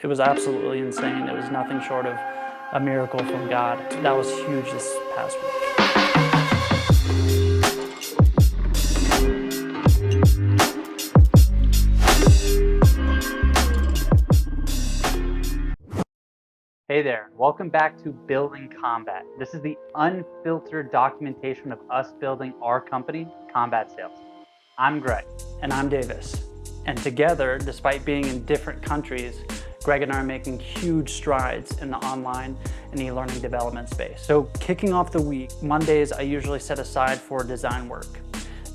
It was absolutely insane. It was nothing short of a miracle from God. That was huge this past week. Hey there, welcome back to Building Combat. This is the unfiltered documentation of us building our company, Combat Sales. I'm Greg. And I'm Davis. And together, despite being in different countries, Greg and I are making huge strides in the online and e-learning development space. So kicking off the week, Mondays I usually set aside for design work.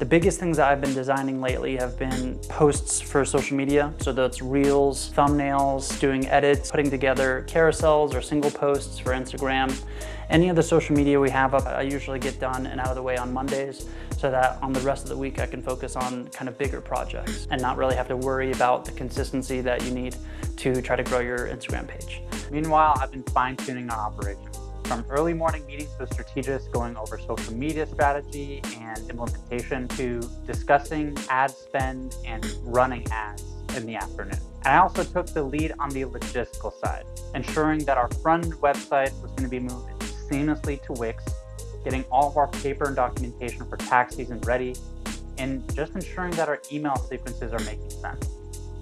The biggest things that I've been designing lately have been posts for social media. So that's reels, thumbnails, doing edits, putting together carousels or single posts for Instagram. Any of the social media we have up, I usually get done and out of the way on Mondays so that on the rest of the week I can focus on kind of bigger projects and not really have to worry about the consistency that you need to try to grow your Instagram page. Meanwhile, I've been fine-tuning our operations. From early morning meetings with strategists going over social media strategy and implementation to discussing ad spend and running ads in the afternoon. And I also took the lead on the logistical side, ensuring that our front website was going to be moved seamlessly to Wix, getting all of our paper and documentation for tax season ready, and just ensuring that our email sequences are making sense.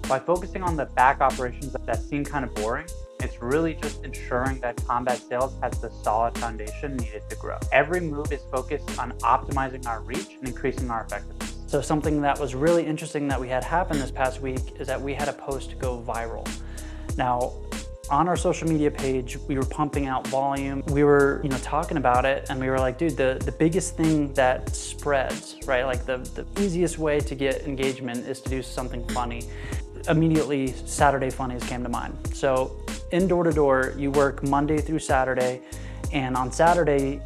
By focusing on the back operations that seem kind of boring, it's really just ensuring that Combat Sales has the solid foundation needed to grow. Every move is focused on optimizing our reach and increasing our effectiveness. So something that was really interesting that we had happen this past week is that we had a post go viral. Now, on our social media page, we were pumping out volume. We were, talking about it, and we were like, dude, the biggest thing that spreads, right? Like the easiest way to get engagement is to do something funny. Immediately, Saturday funnies came to mind. So in door-to-door, you work Monday through Saturday, and on Saturday,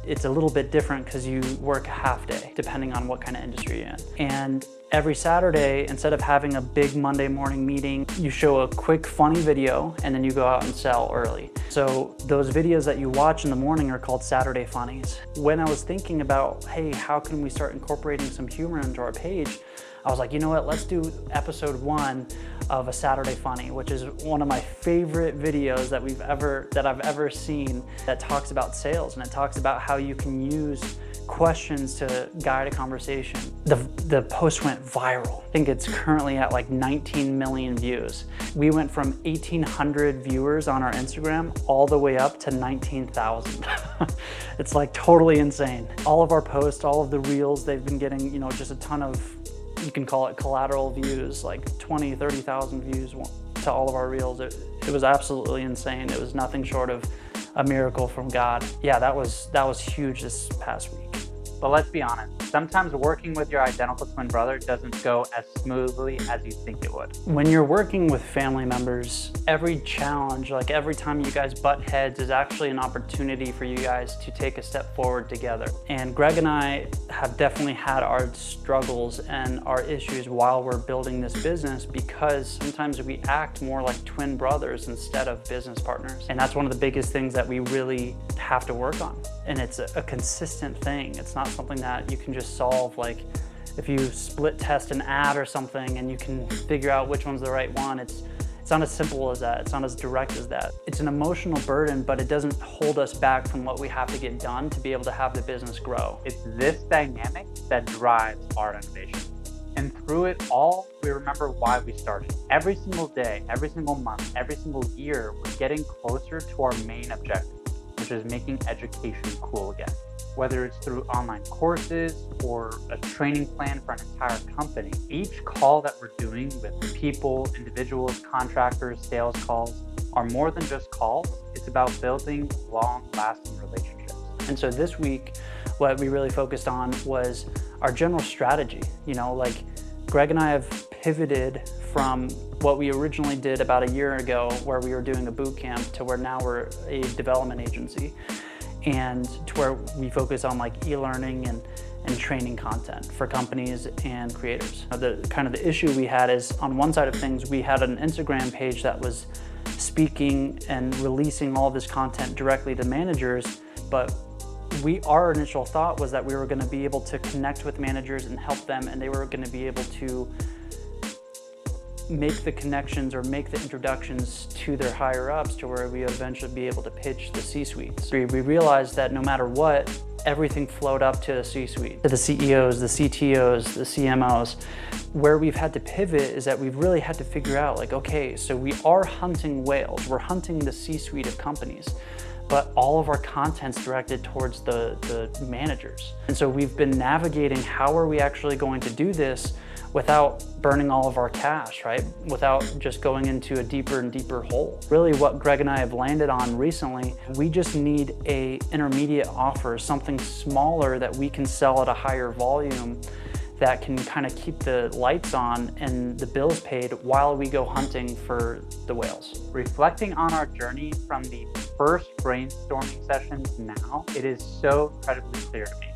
it's a little bit different because you work a half day, depending on what kind of industry you're in. And every Saturday, instead of having a big Monday morning meeting, you show a quick funny video and then you go out and sell early. So those videos that you watch in the morning are called Saturday funnies. When I was thinking about, hey, how can we start incorporating some humor into our page? I was like, you know what, let's do episode 1 of a Saturday funny, which is one of my favorite videos that I've ever seen that talks about sales, and it talks about how you can use questions to guide a conversation. The post went viral. I think it's currently at like 19 million views. We went from 1,800 viewers on our Instagram all the way up to 19,000. It's like totally insane. All of our posts, all of the reels, they've been getting, just a ton of, you can call it collateral views, like 20, 30,000 views to all of our reels. It was absolutely insane. It was nothing short of a miracle from God. Yeah, that was huge this past week. But let's be honest, sometimes working with your identical twin brother doesn't go as smoothly as you think it would. When you're working with family members, every challenge, like every time you guys butt heads, is actually an opportunity for you guys to take a step forward together. And Greg and I have definitely had our struggles and our issues while we're building this business, because sometimes we act more like twin brothers instead of business partners. And that's one of the biggest things that we really have to work on. And it's a consistent thing. It's not something that you can just solve, like if you split test an ad or something and you can figure out which one's the right one. It's not as simple as that. It's not as direct as that. It's an emotional burden, but it doesn't hold us back from what we have to get done to be able to have the business grow. It's this dynamic that drives our innovation. And through it all, we remember why we started. Every single day, every single month, every single year, we're getting closer to our main objective, which is making education cool again. Whether it's through online courses or a training plan for an entire company, each call that we're doing with people, individuals, contractors, sales calls are more than just calls. It's about building long-lasting relationships. And so this week, what we really focused on was our general strategy. Like Greg and I have pivoted from what we originally did about a year ago, where we were doing a boot camp, to where now we're a development agency, and to where we focus on like e-learning and training content for companies and creators. The issue we had is, on one side of things, we had an Instagram page that was speaking and releasing all this content directly to managers, but our initial thought was that we were going to be able to connect with managers and help them, and they were going to be able to make the connections or make the introductions to their higher ups to where we would eventually be able to pitch the C-suites. We realized that no matter what, everything flowed up to the C-suite, to the CEOs, the CTOs, the CMOs. Where we've had to pivot is that we've really had to figure out like, okay, so we are hunting whales, we're hunting the C-suite of companies, but all of our content's directed towards the managers. And so we've been navigating how are we actually going to do this without burning all of our cash, right? Without just going into a deeper and deeper hole. Really what Greg and I have landed on recently, we just need a intermediate offer, something smaller that we can sell at a higher volume that can kind of keep the lights on and the bills paid while we go hunting for the whales. Reflecting on our journey from the first brainstorming sessions now, it is so incredibly clear to me.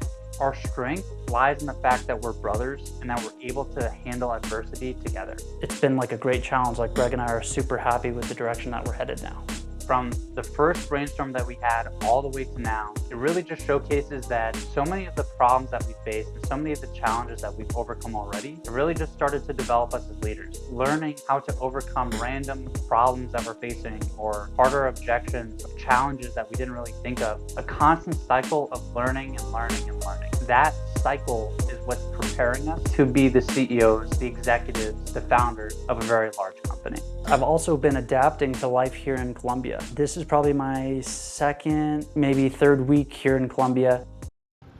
Our strength lies in the fact that we're brothers and that we're able to handle adversity together. It's been like a great challenge. Like Greg and I are super happy with the direction that we're headed now. From the first brainstorm that we had all the way to now, it really just showcases that so many of the problems that we face and so many of the challenges that we've overcome already, it really just started to develop us as leaders. Learning how to overcome random problems that we're facing or harder objections, challenges that we didn't really think of. A constant cycle of learning and learning and learning. That cycle is what's preparing us to be the CEOs, the executives, the founders of a very large company. I've also been adapting to life here in Colombia. This is probably my second, maybe third week here in Colombia.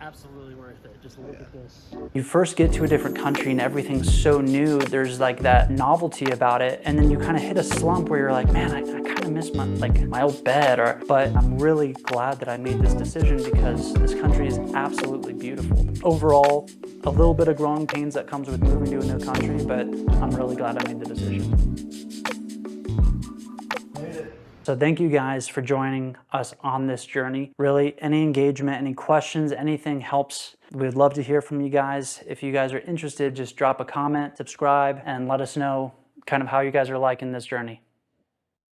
Absolutely worth it. Just look at this. You first get to a different country and everything's so new. There's like that novelty about it. And then you kind of hit a slump where you're like, man, I kind of miss my old bed. But I'm really glad that I made this decision because this country is absolutely beautiful. Overall, a little bit of growing pains that comes with moving to a new country, but I'm really glad I made the decision. So thank you guys for joining us on this journey. Really, any engagement, any questions, anything helps. We'd love to hear from you guys. If you guys are interested, just drop a comment, subscribe, and let us know kind of how you guys are liking this journey.